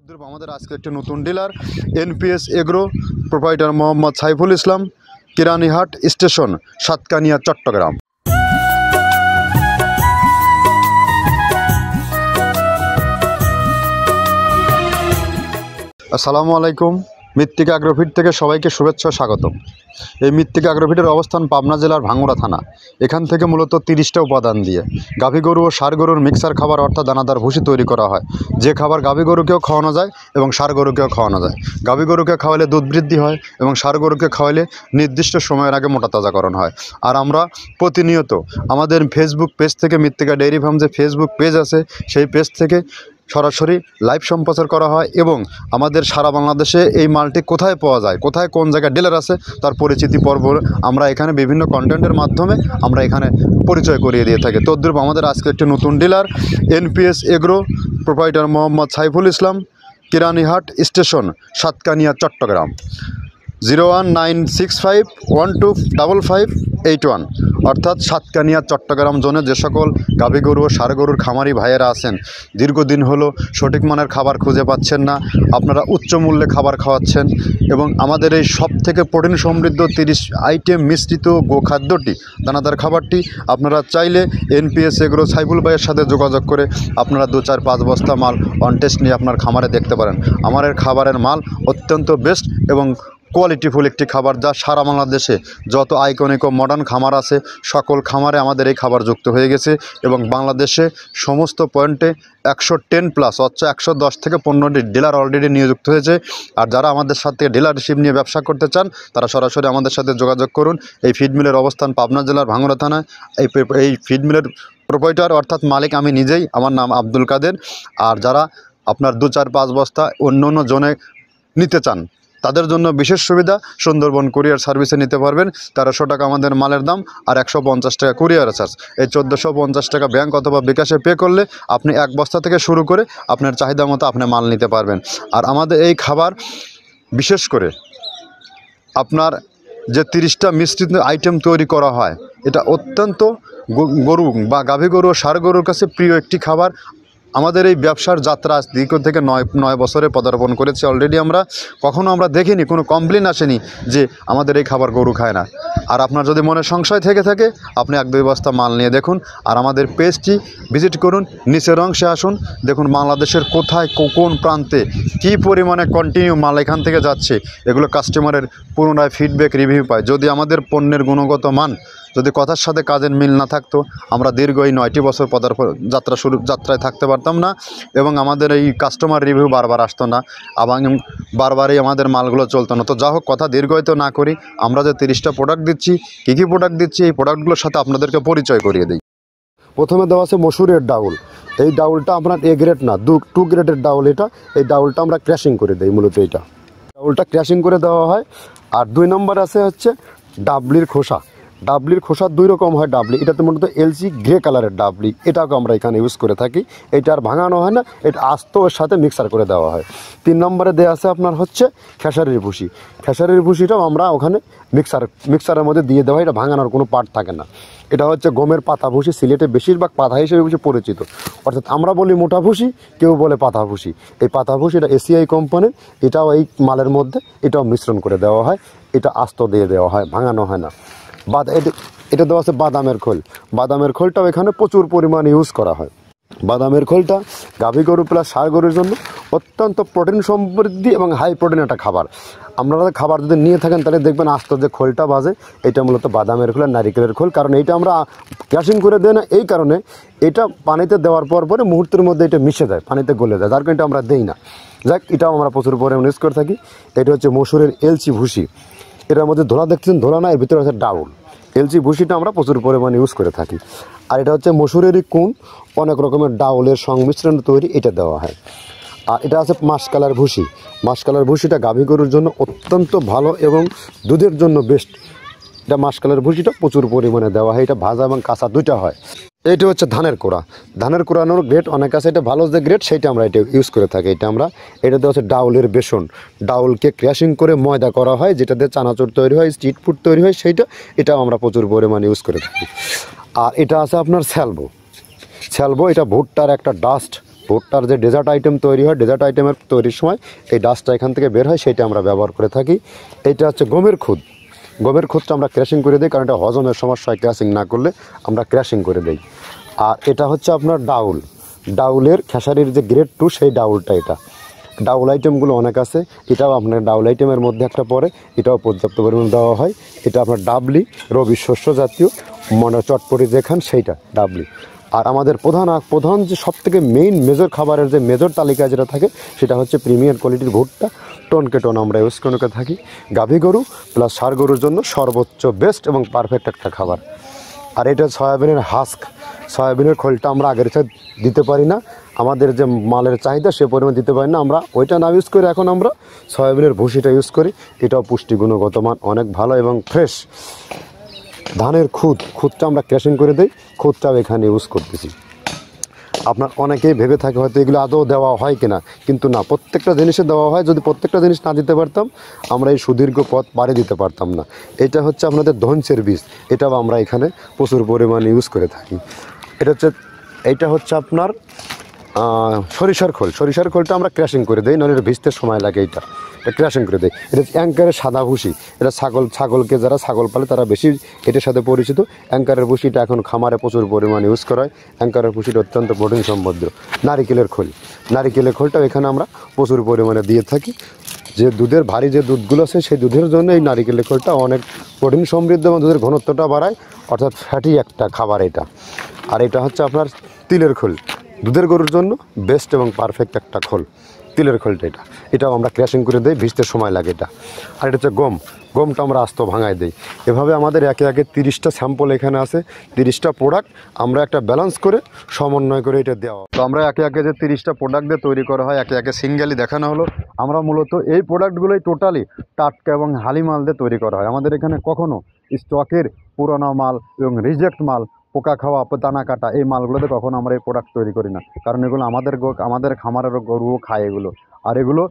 তদ্রূপ আমাদের আজকে একটি নতুন dealer NPS agro proprietor Mohammad Saiful Islam, Keranihat station, Satkania, Chittagong. আসসালামু আলাইকুম। মৃত্তিকা অ্যাগ্রোফিট থেকে সবাইকে শুভেচ্ছা, স্বাগতম। এই মৃত্তিকা অ্যাগ্রোফিটের অবস্থান পাবনা জেলার ভাঙ্গুড়া থানা। এখান থেকে মূলত 30টা উপাদান দিয়ে গাভী গরু ও ষাঁড় গরুর মিক্সার খাবার অর্থাৎ দানাদার ভুসি তৈরি করা হয়। যে খাবার গাভী গরুকেও খাওয়ানো যায় এবং ষাঁড় গরুকেও খাওয়ানো যায়। গাভী গরুকে খাওয়ালে দুধ বৃদ্ধি হয় এবং ষাঁড় গরুকে খাওয়ালে নির্দিষ্ট সময়ের আগে মোটা তাজাকরণ হয়। আর আমরা প্রতিনিয়ত আমাদের ফেসবুক পেজ থেকে, মৃত্তিকা ডেইরি ফার্ম যে ফেসবুক পেজ আছে সেই পেজ থেকে সরাসরি লাইভ সম্প্রচার করা হয় এবং আমাদের সারা বাংলাদেশে এই মালটি কোথায় পাওয়া যায়, কোথায় কোন জায়গায় ডিলার আছে তার পরিচিতি পর্ব আমরা এখানে বিভিন্ন কন্টেন্টের মাধ্যমে আমরা এখানে পরিচয় করিয়ে দিয়ে থাকি। তদ্রূপ আমাদের আজকে একটি নতুন dealer NPS agro proprietor Mohammad Saiful Islam, Keranihat station, Satkania, Chittagong. 01965125581 অর্থাৎ সাতকানিয়া চট্টগ্রাম জোনে যে সকল গাভী গরু ও ষাঁড় গরুর খামারি ভাইয়েরা আছেন, দীর্ঘদিন হলো সঠিক মানের খাবার খুঁজে পাচ্ছেন না, আপনারা উচ্চ মূল্যে খাবার খাওয়াচ্ছেন এবং আমাদের এই সব থেকে প্রোটিন সমৃদ্ধ 30 আইটেম মিশ্রিত গোখাদ্যটি, দানাদার খাবারটি আপনারা চাইলে এনপিএস এগ্রো সাইফুল ভাইয়ের সাথে যোগাযোগ করে আপনারা 2-4-5 বস্তা মাল অন টেস্ট নিয়ে আপনার খামারে দেখতে পারেন। আমাদের খাবারের মাল অত্যন্ত বেস্ট এবং কোয়ালিটিফুল একটি খাবার, যা সারা বাংলাদেশে যত আইকনিক ও মডার্ন খামার আছে সকল খামারে আমাদের এই খাবার যুক্ত হয়ে গেছে এবং বাংলাদেশে সমস্ত পয়েন্টে 110+ অর্থাৎ 110 থেকে 15টি ডিলার অলরেডি নিযুক্ত হয়েছে। আর যারা আমাদের সাথে ডিলারশিপ নিয়ে ব্যবসা করতে চান তারা সরাসরি আমাদের সাথে যোগাযোগ করুন। এই ফিড মিলের অবস্থান পাবনা জেলার ভাঙ্গুড়া থানায়। এই ফিড মিলের প্রোপাইটার অর্থাৎ মালিক আমি নিজেই, আমার নাম আব্দুল কাদের। আর যারা আপনার 2-4-5 বস্তা অন্য অন্য জোনে নিতে চান তাদের জন্য বিশেষ সুবিধা, সুন্দরবন কুরিয়ার সার্ভিসে নিতে পারবেন। 1300 টাকা আমাদের মালের দাম আর 150 টাকা কুরিয়ার চার্জ। এই 1450 টাকা ব্যাংক অথবা বিকাশে পে করলে আপনি 1 বস্তা থেকে শুরু করে আপনার চাহিদা মতো আপনি মাল নিতে পারবেন। আর আমাদের এই খাবার বিশেষ করে আপনার যে 30টা মিশ্রিত আইটেম তৈরি করা হয়, এটা অত্যন্ত গরু বা গাভী গরু ও ষাঁড় গরুর কাছে প্রিয় একটি খাবার। আমাদের এই ব্যবসার যাত্রা দীর্ঘ থেকে 9 বছরে পদার্পণ করেছি অলরেডি। কখনও আমরা দেখিনি, কোনো কমপ্লেন আসেনি যে আমাদের এই খাবার গরু খায় না। আর আপনার যদি মনে সংশয় থেকে থাকে আপনি 1-2 বস্তা মাল নিয়ে দেখুন আর আমাদের পেজটি ভিজিট করুন। নিচের অংশে আসুন, দেখুন বাংলাদেশের কোথায় কোন প্রান্তে কী পরিমাণে কন্টিনিউ মাল এখান থেকে যাচ্ছে, এগুলো কাস্টমারের পুনরায় ফিডব্যাক রিভিউ পায়। যদি আমাদের পণ্যের গুণগত মান, যদি কথার সাথে কাজের মিল না থাকতো আমরা দীর্ঘ এই 9টি বছর যাত্রায় থাকতে পারতাম না এবং আমাদের এই কাস্টমার রিভিউ বারবার আসতো না এবং বারবারই আমাদের মালগুলো চলতো না। তো যা হোক, কথা দীর্ঘায়িত না করি, আমরা যে 30টা প্রোডাক্ট দিচ্ছি, কী কী প্রোডাক্ট দিচ্ছি এই প্রোডাক্টগুলোর সাথে আপনাদেরকে পরিচয় করিয়ে দিই। প্রথমে দেওয়া আছে মসুরের ডাউল। এই ডাউলটা আপনার এ গ্রেড না, 2 গ্রেডের ডাউল এটা। এই ডাউলটা আমরা ক্র্যাশিং করে দিই, মূলত এইটা ডাউলটা ক্র্যাশিং করে দেওয়া হয়। আর 2 নম্বর আছে হচ্ছে ডাবলির খোসা। ডাবলির খোসা 2 রকম হয় ডাবলি, এটাতে মূলত এলসি গ্রে কালারের ডাবলি, এটাকে আমরা এখানে ইউজ করে থাকি। এটা আর ভাঙানো হয় না, এটা আস্ত ওর সাথে মিক্সার করে দেওয়া হয়। 3 নম্বরে দেওয়া আছে আপনার হচ্ছে খেসারির ভুসি। খেসারির ভুসিটাও আমরা ওখানে মিক্সারের মধ্যে দিয়ে দেওয়া হয়, এটা ভাঙানোর কোনো পার্ট থাকে না। এটা হচ্ছে গমের পাতা ভুসি, সিলেটে বেশিরভাগ পাতা হিসেবে পরিচিত। অর্থাৎ আমরা বলি মোটা ভুসি, কেউ বলে পাতা ভুসি। এই পাতা ভুসি এটা এসিআই কোম্পানির, এটাও এই মালের মধ্যে এটাও মিশ্রণ করে দেওয়া হয়, এটা আস্ত দিয়ে দেওয়া হয়, ভাঙানো হয় না। এটা দেওয়া আছে বাদামের খোল। বাদামের খোলটাও এখানে প্রচুর পরিমাণে ইউজ করা হয়। বাদামের খোলটা গাভী গরু প্লাস ষাঁড় গরুর জন্য অত্যন্ত প্রোটিন সমৃদ্ধি এবং হাই প্রোটিন একটা খাবার। আপনারা খাবার যদি নিয়ে থাকেন তাহলে দেখবেন আস্ত যে খোলটা বাজে, এটা মূলত বাদামের খোল আর নারিকেলের খোল। কারণ এইটা আমরা ক্র্যাশিং করে দেয় না, এই কারণে এটা পানিতে দেওয়ার পরে মুহূর্তের মধ্যে এটা মিশে যায়, পানিতে গলে যায়, যার কারণে এটা আমরা দেই না। যাক, এটাও আমরা প্রচুর পরিমাণে ইউজ করে থাকি। এটা হচ্ছে মসুরের এলচি ভুসি। এটার মধ্যে ধোলা দেখছেন, ধোলা না, এর ভিতরে আছে ডাউল। এলচি ভুসিটা আমরা প্রচুর পরিমাণে ইউজ করে থাকি। আর এটা হচ্ছে মসুরেরই কুন, অনেক রকমের ডাউলের সংমিশ্রণ তৈরি, এটা দেওয়া হয়। আর এটা আছে মাসকালার ভুসি। মাসকালার ভুসিটা গাভী গরুর জন্য অত্যন্ত ভালো এবং দুধের জন্য বেস্ট। এটা মাসকালার ভুসিটা প্রচুর পরিমাণে দেওয়া হয়, এটা ভাজা এবং কাঁচা 2টা হয়। এইটা হচ্ছে ধানের কোড়া। ধানের কোড়ানোর গ্রেড অনেক আছে, এটা ভালো যে গ্রেড সেইটা আমরা এটা ইউজ করে থাকি। এটা দেওয়া হচ্ছে ডাউলের বেসন। ডাউলকে ক্র্যাশিং করে ময়দা করা হয়, যেটাতে চানাচুর তৈরি হয়, স্ট্রিট ফুড তৈরি হয়, এটাও আমরা প্রচুর পরিমাণে ইউজ করে থাকি। আর এটা আছে আপনার স্যালবো। এটা ভুট্টার একটা ডাস্ট ভুট্টার যে ডেজার্ট আইটেম তৈরি হয়, ডেজার্ট আইটেমের তৈরির সময় এই ডাস্টটা এখান থেকে বের হয়, সেটা আমরা ব্যবহার করে থাকি। এটা হচ্ছে গমের খুদ। গমের খুদটা আমরা ক্র্যাশিং করে দিই, কারণ এটা হজমের সমস্যা হয়, ক্র্যাশিং না করলে আমরা ক্র্যাশিং করে দিই। আর এটা হচ্ছে আপনার ডাউল, ডাউলের খেসারির যে গ্রেড 2 সেই ডাউলটা। এটা ডাউল আইটেমগুলো অনেক আছে, এটাও আপনার ডাউল আইটেমের মধ্যে একটা পড়ে, এটাও পর্যাপ্ত পরিমাণে দেওয়া হয়। এটা আপনার ডাবলি, রবি শস্য জাতীয় মানে চটপটি যে খান সেইটা ডাবলি। আর আমাদের প্রধান যে সবথেকে মেইন মেজর খাবারের যে মেজর তালিকায় যেটা থাকে সেটা হচ্ছে প্রিমিয়ার কোয়ালিটির ভুট্টা, টনকে টন আমরা ইউজ করে থাকি। গাভী গরু প্লাস ষাঁড় গরুর জন্য সর্বোচ্চ বেস্ট এবং পারফেক্ট একটা খাবার। আর এটা সয়াবিনের হাস্ক, সয়াবিনের খোলটা আমরা আগের সাথে দিতে পারি না, আমাদের যে মালের চাহিদা সে পরিমাণ দিতে পারি না, আমরা ওইটা না ইউজ করে এখন আমরা সয়াবিনের ভুসিটা ইউজ করি। এটাও পুষ্টি গুণগত মান অনেক ভালো এবং ফ্রেশ। ধানের খুদটা আমরা ক্র্যাশিং করে দিই, খুদটাও এখানে ইউজ করতেছি। আপনার অনেকেই ভেবে থাকে হয়তো এগুলো আদৌ দেওয়া হয় কিনা, কিন্তু না, প্রত্যেকটা জিনিসে দেওয়া হয়। যদি প্রত্যেকটা জিনিস না দিতে পারতাম আমরা এই সুদীর্ঘ পথ পাড়ি দিতে পারতাম না। এটা হচ্ছে আপনাদের ধনচের বীজ, এটাও আমরা এখানে প্রচুর পরিমাণে ইউজ করে থাকি। এইটা হচ্ছে আপনার সরিষার খোল। সরিষার খোলটা আমরা ক্র্যাশিং করে দিই, নাহলে এটা ভিজতে সময় লাগে। এটা ক্র্যাশিং করে দিই। এটা অ্যাঙ্কারের সাদা ভুসি, এটা ছাগলকে যারা ছাগল পালে তারা বেশি এটার সাথে পরিচিত। অ্যাঙ্কারের ভুসিটা এখন খামারে প্রচুর পরিমাণে ইউজ করা হয়। অ্যাঙ্কারের ভুসিটা অত্যন্ত প্রোটিন সমৃদ্ধ। নারিকেলের খোলটাও এখানে আমরা প্রচুর পরিমাণে দিয়ে থাকি। যে দুধের ভারী যে দুধগুলো আছে সেই দুধের জন্য এই নারিকেলের খোলটা অনেক প্রোটিন সমৃদ্ধ এবং দুধের ঘনত্বটা বাড়ায়, অর্থাৎ ফ্যাটি একটা খাবার এটা। আর এটা হচ্ছে আপনার তিলের খোল, দুধের গরুর জন্য বেস্ট এবং পারফেক্ট একটা খোল, তিলের খোলটা। এটাও আমরা ক্র্যাশিং করে দিই, ভিজতে সময় লাগে এটা। আর এটা হচ্ছে গমটা আমরা আস্ত ভাঙায় দিই। এভাবে আমাদের একে 30টা স্যাম্পল এখানে আছে, 30টা প্রোডাক্ট আমরা একটা ব্যালেন্স করে সমন্বয় করে এটা দেওয়া। তো আমরা একে যে 30টা প্রোডাক্ট দিয়ে তৈরি করা হয়, একে সিঙ্গেলি দেখানো হলো। আমরা মূলত এই প্রোডাক্টগুলোই টোটালি টাটকা এবং হালি মাল দিয়ে তৈরি করা হয়। আমাদের এখানে কখনো স্টকের পুরোনো মাল এবং রিজেক্ট মাল, পোকা খাওয়া, দানা কাটা এই মালগুলোতে কখনো আমরা এই প্রোডাক্ট তৈরি করি না, কারণ এগুলো আমাদের খামারেরও গরুও খায় এগুলো। আর এগুলো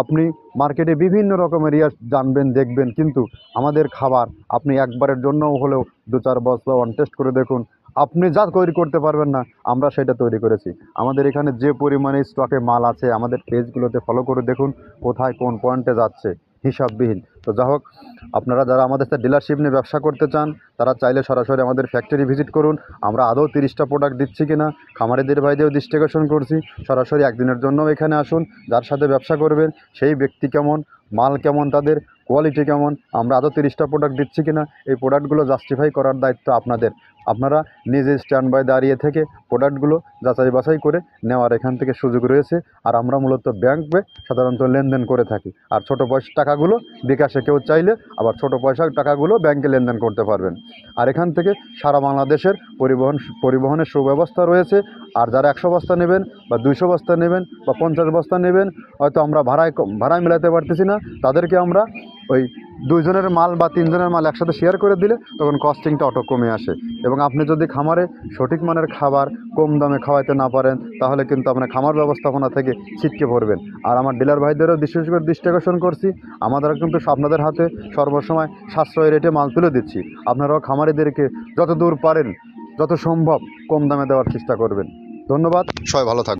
আপনি মার্কেটে বিভিন্ন রকমের জানবেন, দেখবেন, কিন্তু আমাদের খাবার আপনি একবারের জন্যও হলেও 2-4 বছর অন টেস্ট করে দেখুন, আপনি যা তৈরি করতে পারবেন না আমরা সেটা তৈরি করেছি। আমাদের এখানে যে পরিমাণে স্টকে মাল আছে, আমাদের পেজগুলোতে ফলো করে দেখুন কোথায় কোন পয়েন্টে যাচ্ছে, হিসাববিহীন। তো যা হোক, আপনারা যারা আমাদের সাথে ডিলারশিপ নিয়ে ব্যবসা করতে চান তারা চাইলে সরাসরি আমাদের ফ্যাক্টরি ভিজিট করুন। আমরা আদৌ 30টা প্রোডাক্ট দিচ্ছি কিনা খামারিদের বাইরেও দৃষ্টিকোণ করছি। সরাসরি একদিনের জন্যও এখানে আসুন, যার সাথে ব্যবসা করবেন সেই ব্যক্তি কেমন, মাল কেমন, তাদের কোয়ালিটি কেমন, আমরা আদৌ 30টা প্রোডাক্ট দিচ্ছি কিনা এই প্রোডাক্টগুলো জাস্টিফাই করার দায়িত্ব আপনাদের। আপনারা নিজে স্ট্যান্ড বাই দাঁড়িয়ে থেকে প্রোডাক্টগুলো যাচাই বাছাই করে নেওয়ার এখান থেকে সুযোগ রয়েছে। আর আমরা মূলত ব্যাংকে সাধারণত লেনদেন করে থাকি। আর ছোটো পয়সার টাকাগুলো বিকাশে কেউ চাইলে আবার ছোটো পয়সার টাকাগুলো ব্যাংকে লেনদেন করতে পারবেন। আর এখান থেকে সারা বাংলাদেশের পরিবহনের সুব্যবস্থা রয়েছে। আর যারা 100 বস্তা নেবেন বা 200 বস্তা নেবেন বা 50 বস্তা নেবেন, হয়তো আমরা ভাড়ায় মেলাতে পারতেছি না, তাদেরকে আমরা ওই 2 জনের মাল বা 3 জনের মাল একসাথে শেয়ার করে দিলে তখন কস্টিংটা অটো কমে আসে। এবং আপনি যদি খামারে সঠিক মানের খাবার কম দামে খাওয়াইতে না পারেন তাহলে কিন্তু আপনার খামার ব্যবস্থাপনা থেকে ছিটকে পড়বেন। আর আমার ডিলার ভাইদেরও বিশেষ করে দৃষ্টি আকর্ষণ করছি, আমাদের কিন্তু আপনাদের হাতে সর্বসময় সাশ্রয়ী রেটে মাল তুলে দিচ্ছি। আপনারাও খামারিদেরকে যত দূর পারেন, যত সম্ভব কম দামে দেওয়ার চেষ্টা করবেন। ধন্যবাদ, সবাই ভালো থাকবেন।